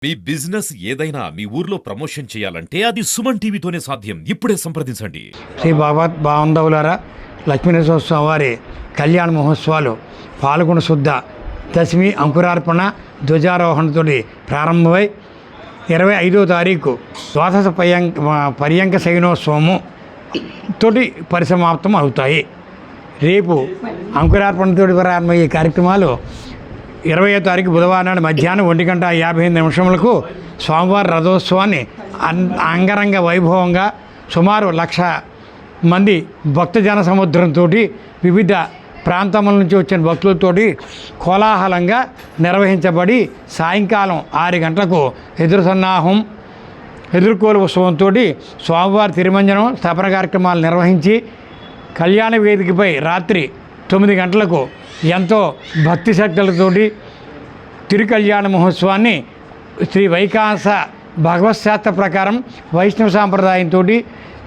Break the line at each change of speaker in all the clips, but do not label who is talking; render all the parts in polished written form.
మీ business ఏదైనా మీ ఊర్లో promotion చేయాలంటే అది సుమన్ టీవీతోనే సాధ్యం. ఇప్పుడే సంప్రదించండి.
శ్రీ బాంధవులారా, లక్ష్మీనరసింహ స్వామి వారి కళ్యాణ మహోత్సవాలు పాల్గొన శుద్ధ దశమి అంకురార్పణ ధ్వజారోహణతో ప్రారంభమై 25వ తారీఖు ద్వాదశ పర్యంక శయనోత్సవము తోటి పరిసమాప్తం అవుతాయి. రేపు అంకురార్పణతో ప్రారంభమయ్యే కార్యక్రమాలు 20వ తారీఖు బుధవారం నాడు మధ్యాహ్నం 1:55 స్వామివారి రథోత్సవాన్ని అంగరంగ వైభవంగా సుమారు 1,00,000 మంది భక్తజన సముద్రంతో వివిధ ప్రాంతముల నుంచి వచ్చిన భక్తులతోటి కోలాహలంగా నిర్వహించబడి సాయంకాలం 6 గంటలకు ఎదుర్కోలు ఉత్సవంతో స్వామివారి తిరుమంజనం స్థాపన కార్యక్రమాలు నిర్వహించి కళ్యాణ వేదికపై రాత్రి 9 గంటలకు ఎంతో భక్తి శక్తులతోటి తిరుకళ్యాణ మహోత్సవాన్ని శ్రీ వైకాంస భగవత్శాస్త్ర ప్రకారం వైష్ణవ సాంప్రదాయంతో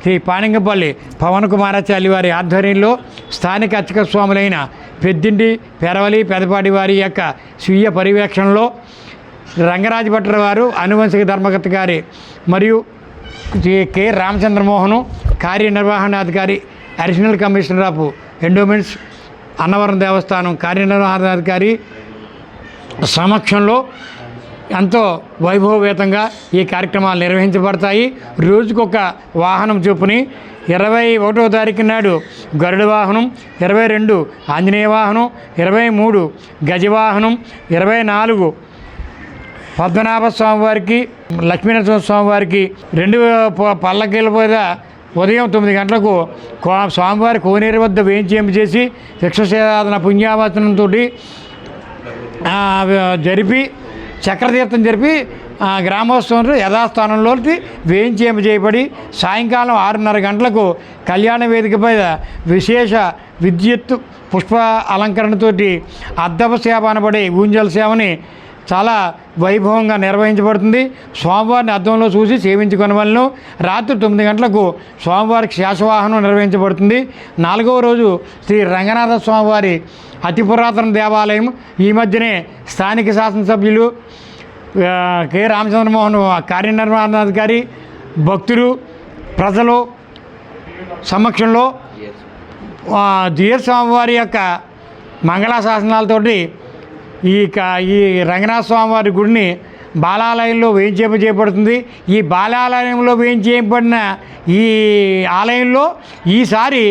శ్రీ పాణింగపల్లి పవన్ కుమారాచార్య వారి ఆధ్వర్యంలో స్థానిక అర్చక స్వాములైన పెద్దింటి పెరవలి పెదపాటి వారి యొక్క స్వీయ పర్యవేక్షణలో రంగరాజ భట్ల వారు అనువంశిక ధర్మకర్త గారి మరియు శ్రీ కె రామచంద్రమోహను కార్యనిర్వహణాధికారి additional commissioner of endowments Annavaram దేవస్థానం కార్యనిర్వహణాధికారి సమక్షంలో ఎంతో వైభవవేతంగా ఈ కార్యక్రమాలు నిర్వహించబడతాయి. రోజుకొక వాహనం చొప్పుని 21వ తారీఖు నాడు గరుడ వాహనం, 22 ఆంజనేయ వాహనం, 23 గజవాహనం, 24 పద్మనాభ స్వామివారికి లక్ష్మీనరసింహ స్వామివారికి 2 పల్లకీల మీద ఉదయం 9 గంటలకు స్వామివారి కోనేరు వద్ద వేయించేసి శిక్షసాధన పుణ్యావచనంతో జరిపి చక్రతీర్థం జరిపి గ్రామోత్సవం యథాస్థానంలో వేయించేయబడి సాయంకాలం 6:30 గంటలకు కళ్యాణ వేదికపై విశేష విద్యుత్ పుష్ప అలంకరణతోటి అద్దపు సేవ అనబడే ఊంజల్ సేవని చాలా వైభవంగా నిర్వహించబడుతుంది. స్వామివారిని అద్దంలో చూసి సేవించుకునే వాళ్ళను రాత్రి 9 గంటలకు స్వామివారికి శేషవాహనం నిర్వహించబడుతుంది. 4వ రోజు శ్రీ రంగనాథ స్వామివారి అతి పురాతన దేవాలయం. ఈ మధ్యనే స్థానిక శాసనసభ్యులు కె రామచంద్రమోహన్ కార్యనిర్వహణాధికారి భక్తులు ప్రజలు సమక్షంలో జిఎస్ స్వామివారి యొక్క మంగళా శాసనాలతోటి ఈ రంగనాథ స్వామివారి గుడిని బాలాలయంలో వేయించేయబడుతుంది. ఈ బాలాలయంలో వేయించేయబడిన ఈ ఆలయంలో ఈసారి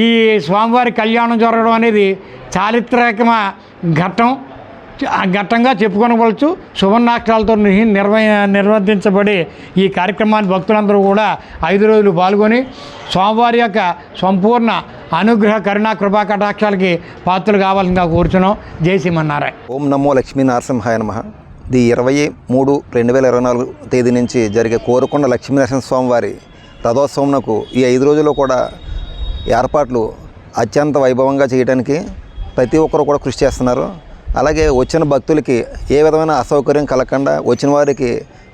ఈ స్వామివారి కళ్యాణం జరగడం అనేది చారిత్రక ఘట్టంగా చెప్పుకొనవచ్చు. సువర్ణాక్షరాలతో నిర్వర్తించబడి ఈ కార్యక్రమాన్ని భక్తులందరూ కూడా 5 రోజులు పాల్గొని స్వామివారి యొక్క సంపూర్ణ అనుగ్రహ కరుణా కృపా కటాక్షాలకి పాత్రలు కావాలని కోరుచున్నాం. జై శ్రీమన్నారాయణ.
ఓం నమో లక్ష్మీ నరసింహాయ నమః. ఇది 23/3/2024 తేదీ నుంచి జరిగే కోరుకొండ లక్ష్మీనరసింహ స్వామివారి రథోత్సవంకు ఈ 5 రోజుల్లో కూడా ఏర్పాట్లు అత్యంత వైభవంగా చేయడానికి ప్రతి ఒక్కరు కూడా కృషి చేస్తున్నారు. అలాగే వచ్చిన భక్తులకి ఏ విధమైన అసౌకర్యం కలగకుండా వచ్చిన వారికి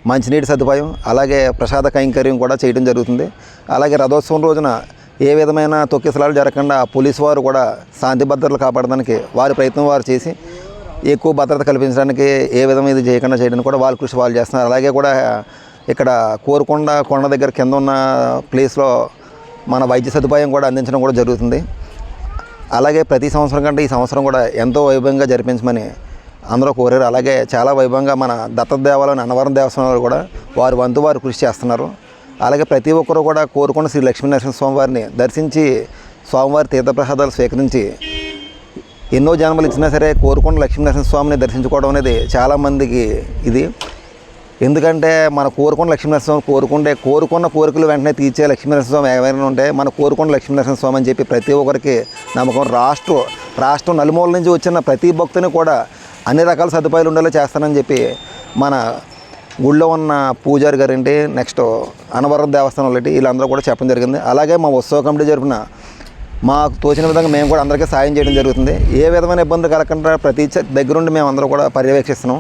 మంచినీటి సదుపాయం అలాగే ప్రసాద కైంకర్యం కూడా చేయడం జరుగుతుంది. అలాగే రథోత్సవం రోజున ఏ విధమైన తొక్కిసలాలు జరగకుండా పోలీసు వారు కూడా శాంతి భద్రతలు కాపాడడానికి వారి ప్రయత్నం వారు చేసి ఎక్కువ భద్రత కల్పించడానికి ఏ విధమైన ఇది చేయకుండా చేయడానికి కూడా వాళ్ళు కృషి వాళ్ళు చేస్తున్నారు. అలాగే కూడా ఇక్కడ కోరుకొండ కొండ దగ్గర కింద ఉన్న ప్లేస్లో మన వైద్య సదుపాయం కూడా అందించడం కూడా జరుగుతుంది. అలాగే ప్రతి సంవత్సరం కంటే ఈ సంవత్సరం కూడా ఎంతో వైభవంగా జరిపించమని అందరూ కోరారు. అలాగే చాలా వైభవంగా మన దత్త దేవాలయం అన్నవరం దేవస్థానంలో కూడా వారి వంతు వారు కృషి చేస్తున్నారు. అలాగే ప్రతి ఒక్కరూ కూడా కోరుకొండ శ్రీ లక్ష్మీనరసింహ స్వామివారిని దర్శించి స్వామివారి తీర్థప్రసాదాలు స్వీకరించి ఎన్నో జన్మలు ఇచ్చినా సరే కోరుకొండ లక్ష్మీనరసింహ స్వామిని దర్శించుకోవడం అనేది చాలామందికి ఇది. ఎందుకంటే మన కోరుకొండ లక్ష్మీనరసింహ స్వామి కోరుకున్న కోరికలు వెంటనే తీర్చే లక్ష్మీనరసింహ స్వామి ఎవరైనా ఉంటే మన కోరుకొండ లక్ష్మీనరసింహ స్వామి అని చెప్పి ప్రతి ఒక్కరికి నమ్మకం. రాష్ట్రం నలుమూల నుంచి వచ్చిన ప్రతి భక్తుని కూడా అన్ని రకాల సదుపాయాలు ఉండేలా చేస్తానని చెప్పి మన గుళ్ళో ఉన్న పూజారి గారింటి నెక్స్ట్ అన్నవరం దేవస్థానంలో వీళ్ళందరూ కూడా చెప్పడం జరిగింది. అలాగే మా ఉత్సవ కమిటీ జరిపిన మాకు తోచిన విధంగా మేము కూడా అందరికీ సాయం చేయడం జరుగుతుంది. ఏ విధమైన ఇబ్బంది కలగకుండా ప్రతి దగ్గరుండి మేము అందరూ కూడా పర్యవేక్షిస్తున్నాం.